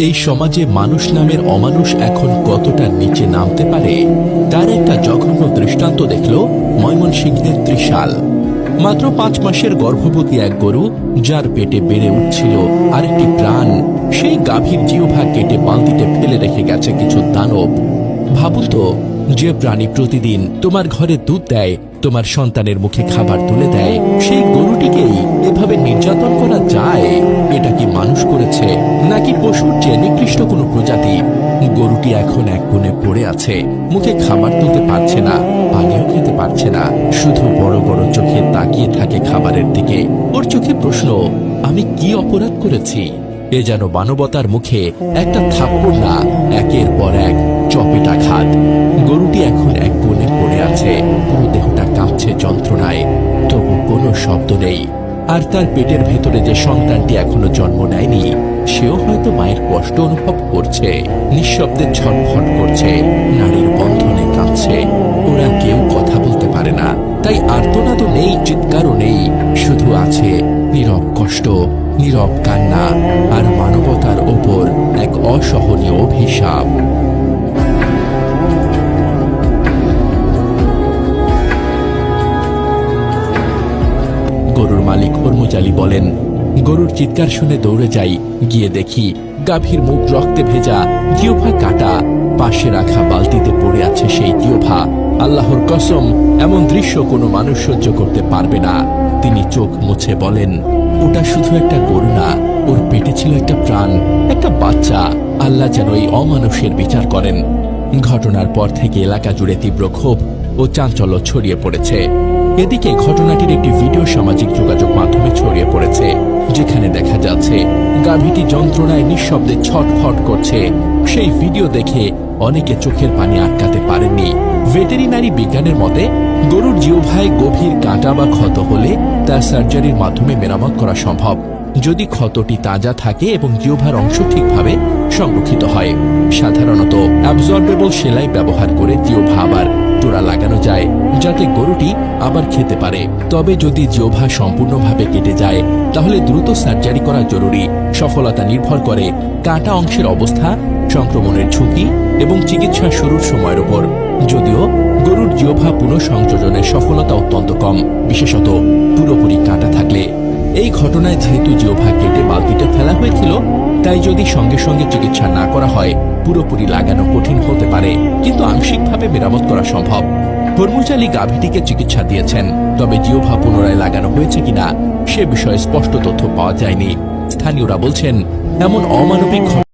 এই সমাজে মানুষ নামের অমানুষ এখন কতটা নিচে নামতে পারে তার একটা জঘন্য দৃষ্টান্ত দেখল ময়মনসিংহের ত্রিশাল। মাত্র 5 মাসের গর্ভবতী এক গরু, যার পেটে বেড়ে উঠছিল আরেকটি প্রাণ, সেই গাভীর জিহ্বা কেটে বালতিতে ফেলে রেখে গেছে কিছু দানব। ভাবুন তো, যে প্রাণী প্রতিদিন তোমার ঘরে দুধ দেয়, তোমার সন্তানের মুখে খাবার তুলে দেয়, সেই গরুটিকেই এভাবে নির্যাতন করা যায়? এটা কি মানুষ করেছে নাকি পশুর চেয়ে নিকৃষ্ট কোনো প্রজাতি? গরুটি এখন এক কোণে পড়ে আছে, মুখে খাবার তুলতে পারছে না, পানিও খেতে পারছে না, শুধু বড় বড় চোখে তাকিয়ে থাকে খাবারের দিকে। ওর চোখে প্রশ্ন, আমি কি অপরাধ করেছি? এ যেন মানবতার মুখে একটা থাপ্পড় না, একের পর এক চপেটাঘাত। গরুটি এখন এক কোণে পড়ে আছে, পুরো দেহটা কাঁপছে যন্ত্রণায়, তবু কোনো শব্দ নেই। আর তার পেটের ভেতরে যে সন্তানটি এখনো জন্ম নেয়নি, সেও হয়তো মায়ের কষ্ট অনুভব করছে, নিঃশব্দে ছটফট করছে, নারীর বন্ধনে কাঁদছে। ওরা কেউ কথা বলতে পারে না, তাই আর্তনাদও নেই, চিৎকারও নেই, শুধু আছে নীরব কষ্ট, নীরব কান্না, আর মানবতার ওপর এক অসহনীয় অভিশাপ। গরুর মালিক হরমুজ আলী বলেন, গরুর চিৎকার শুনে দৌড়ে যাই, গিয়ে দেখি গাভীর মুখ রক্তে ভেজা, জিহ্বা কাটা, পাশে রাখা বালতিতে পড়ে আছে সেই জিহ্বা। আল্লাহর কসম, এমন দৃশ্য কোনো মানুষ সহ্য করতে পারবে না। তিনি চোখ মুছে বলেন, ওটা শুধু একটা গরু না, ওর পেটে ছিল একটা প্রাণ, একটা বাচ্চা। আল্লাহ যেন এই অমানুষের বিচার করেন। ঘটনার পর থেকে এলাকা জুড়ে তীব্র ক্ষোভ ও চাঞ্চল্য ছড়িয়ে পড়েছে। এদিকে ঘটনাটির একটি ভিডিও সামাজিক যোগাযোগ মাধ্যমে ছড়িয়ে পড়েছে, যেখানে দেখা যাচ্ছে গাভীটি যন্ত্রণায় নিঃশব্দে ছটফট করছে। সেই ভিডিও দেখে অনেকে চোখের পানি আটকাতে পারেননি। ভেটেরিনারি বিজ্ঞানের মতে, গরুর জিহ্বায় গভীর কাঁটা বা ক্ষত হলে তা সার্জারির মাধ্যমে মেরামত করা সম্ভব, যদি ক্ষতটি তাজা থাকে এবং জিহ্বার অংশ ঠিকভাবে সংরক্ষিত হয়। সাধারণত অ্যাবজর্বেবল সেলাই ব্যবহার করে জিহ্বা আবার জোড়া লাগানো যায়, যাতে গরুটি আবার খেতে পারে। তবে যদি জিহ্বা সম্পূর্ণভাবে কেটে যায়, তাহলে দ্রুত সার্জারি করা জরুরি। সফলতা নির্ভর করে কাটা অংশের অবস্থা, সংক্রমণের ঝুঁকি এবং চিকিৎসা শুরুর সময়ের উপর। যদিও গরুর জিহ্বা পুনঃসংযোজনের সফলতা অত্যন্ত কম, বিশেষত পুরোপুরি কাটা থাকলে। এই ঘটনায় যেহেতু জিহ্বা কেটে বালতিতে ফেলা হয়েছিল, তাই যদি সঙ্গে সঙ্গে চিকিৎসা না করা হয়, পুরোপুরি লাগানো কঠিন হতে পারে, কিন্তু আংশিকভাবে মেরামত করা সম্ভব। হরমুজ আলী গাভীটিকে চিকিৎসা দিয়েছেন, তবে জিহ্বা পুনরায় লাগানো হয়েছে কিনা সে বিষয়ে স্পষ্ট তথ্য পাওয়া যায়নি। স্থানীয়রা বলছেন, এমন অমানবিক